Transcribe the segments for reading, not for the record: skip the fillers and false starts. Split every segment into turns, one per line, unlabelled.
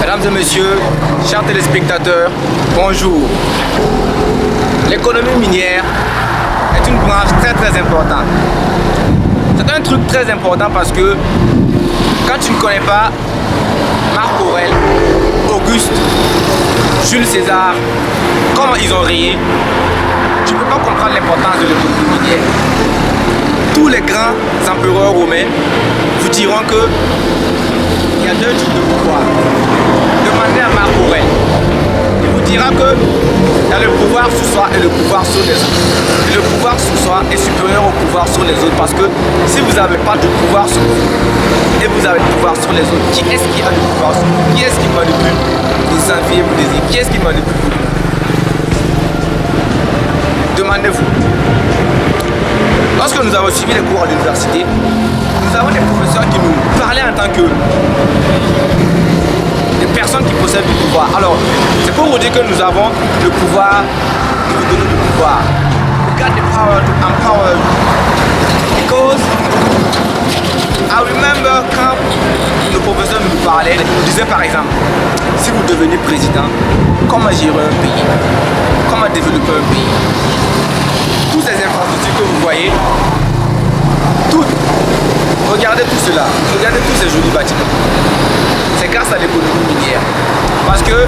Mesdames et messieurs, chers téléspectateurs, bonjour. L'économie minière est une branche très importante. C'est un truc très important parce que quand tu ne connais pas Marc Aurèle, Auguste, Jules César, comment ils ont rayé, tu ne peux pas comprendre l'importance de l'économie minière. Tous les grands empereurs romains vous diront que il y a deux types de pouvoir. Demandez à Marc Aurèle. Il vous dira que il y a le pouvoir sur soi et le pouvoir sur les autres. Et le pouvoir sur soi est supérieur au pouvoir sur les autres parce que si vous n'avez pas de pouvoir sur vous et vous avez le pouvoir sur les autres, qui est-ce qui a le pouvoir sur vous? Qui est-ce qui manipule vos envies et vos désirs? Qui est-ce qui manipule vous? Demandez-vous. Lorsque nous avons suivi les cours à l'université, nous avons des professeurs qui nous parlaient en tant que des personnes qui possèdent du pouvoir. Alors, c'est pour vous dire que nous avons le pouvoir de vous donner du pouvoir. We got the power to empower you. Because I remember quand le professeur nous parlait, il nous disait par exemple, si vous devenez président, comment gérer un pays? Comment développer un pays? Toutes ces infrastructures que vous voyez, toutes, regardez tout cela, regardez tous ces jolis bâtiments. C'est grâce à l'économie minière. Parce que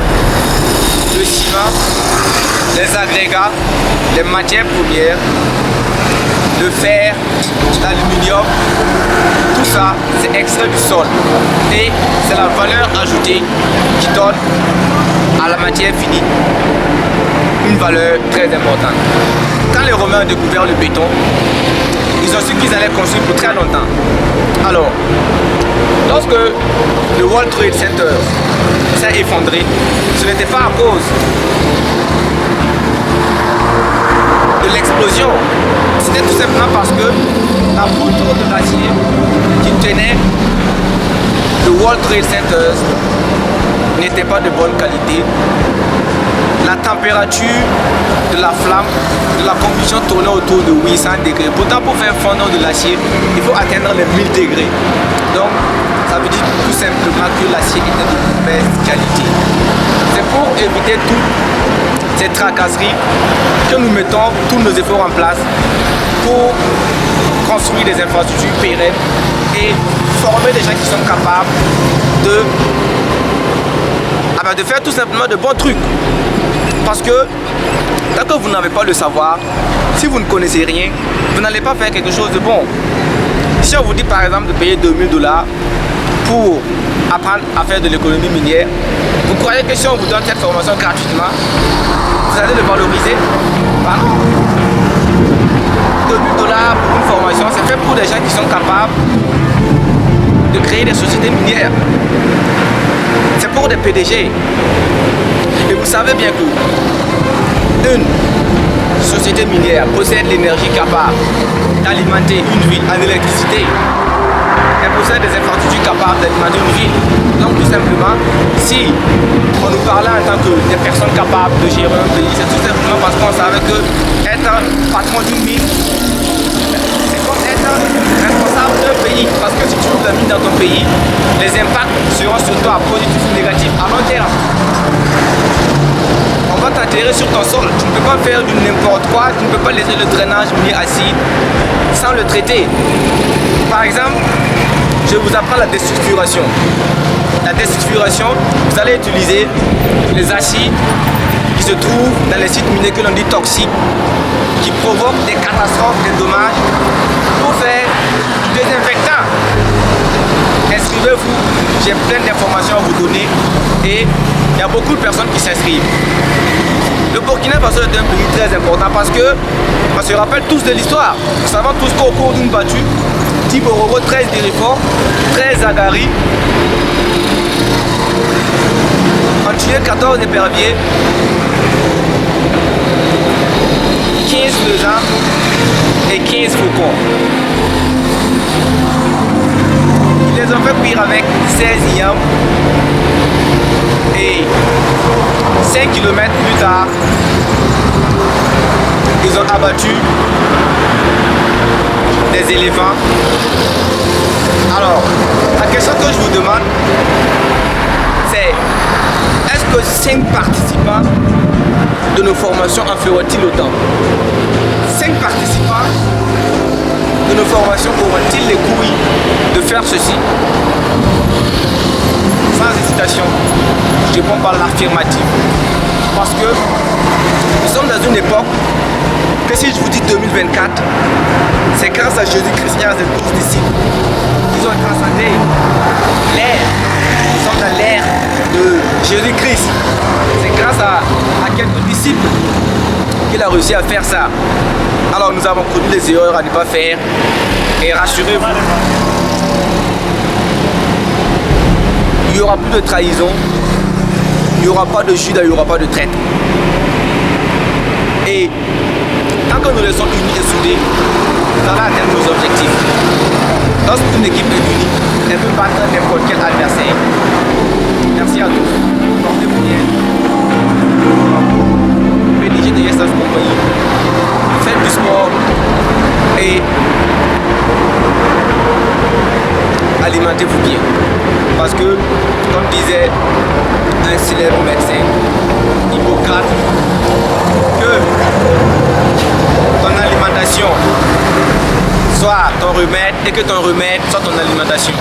le ciment, les agrégats, les matières premières, le fer, l'aluminium, tout ça, c'est extrait du sol. Et c'est la valeur ajoutée qui donne à la matière finie une valeur très importante. Quand les Romains ont découvert le béton, ils ont su qu'ils allaient construire pour très longtemps. Alors, lorsque le World Trade Center s'est effondré, ce n'était pas à cause de l'explosion, c'était tout simplement parce que la poutre de l'acier qui tenait le World Trade Center n'était pas de bonne qualité. La température de la flamme, de la combustion tournait autour de 800 degrés. Pourtant, pour faire fondre de l'acier, il faut atteindre les 1000 degrés. Donc, ça veut dire tout simplement que l'acier était de mauvaise qualité. C'est pour éviter toutes ces tracasseries que nous mettons tous nos efforts en place pour construire des infrastructures pérennes et former des gens qui sont capables de faire tout simplement de bons trucs. Parce que tant que vous n'avez pas le savoir, si vous ne connaissez rien, vous n'allez pas faire quelque chose de bon. Si on vous dit par exemple de payer 2000 $ pour apprendre à faire de l'économie minière, vous croyez que si on vous donne cette formation gratuitement, vous allez le valoriser? Pardon? 2000 $ pour une formation, c'est fait pour des gens qui sont capables de créer des sociétés minières. C'est pour des PDG. Et vous savez bien que une société minière possède l'énergie capable d'alimenter une ville en électricité. Elle possède des infrastructures capables d'alimenter une ville. Donc tout simplement, si on nous parlait en tant que des personnes capables de gérer un pays, c'est tout simplement parce qu'on savait que être patron d'une mine, c'est comme être responsable d'un pays. Parce que si tu ouvres la mine dans ton pays, les impacts seront sur toi positifs ou négatifs à long terme. On va t'enterrer sur ton sol. Tu ne peux pas faire du n'importe quoi. Tu ne peux pas laisser le drainage minier assis sans le traiter. Par exemple, je vous apprends la destructuration. La destructuration, vous allez utiliser les acides qui se trouvent dans les sites miniers que l'on dit toxiques, qui provoquent des catastrophes, des dommages, pour faire du désinfectant. Inscrivez-vous, j'ai plein d'informations à vous donner et il y a beaucoup de personnes qui s'inscrivent. Le Burkina Faso est un pays très important parce que on se rappelle tous de l'histoire. Nous savons tous qu'au cours d'une battue, 10 Bororo, 13 Dérifort, 13 Agari, ont tué 14 éperviers, 15 faisans et 15 faucons. Ils les ont fait cuire avec 16 yams et 5 km plus tard, ils ont abattu des éléphants. Alors, la question que je vous demande, c'est 5 participants de nos formations en feront-ils autant? 5 participants de nos formations auront-ils les couilles de faire ceci? Sans hésitation, je réponds par l'affirmative. Parce que nous sommes dans une époque que si je vous dis 2024, c'est grâce à Jésus-Christ et à ses 12 disciples. Ils ont transcendé l'ère. Nous sommes dans l'ère de Jésus-Christ. C'est grâce à quelques disciples qu'il a réussi à faire ça. Alors nous avons connu les erreurs à ne pas faire. Et rassurez-vous, il n'y aura plus de trahison, il n'y aura pas de Judas, il n'y aura pas de traître. Et tant que nous restons unis et soudés, nous allons atteindre nos objectifs. Lorsqu'une équipe est unie, elle peut battre n'importe quel adversaire. Merci à tous. Portez-vous bien. Rédigez des gestes compagnie. Faites du sport et alimentez-vous bien. Parce que, comme disait un célèbre médecin, Hippocrate, que ton alimentation soit ton remède et que ton remède soit ton alimentation.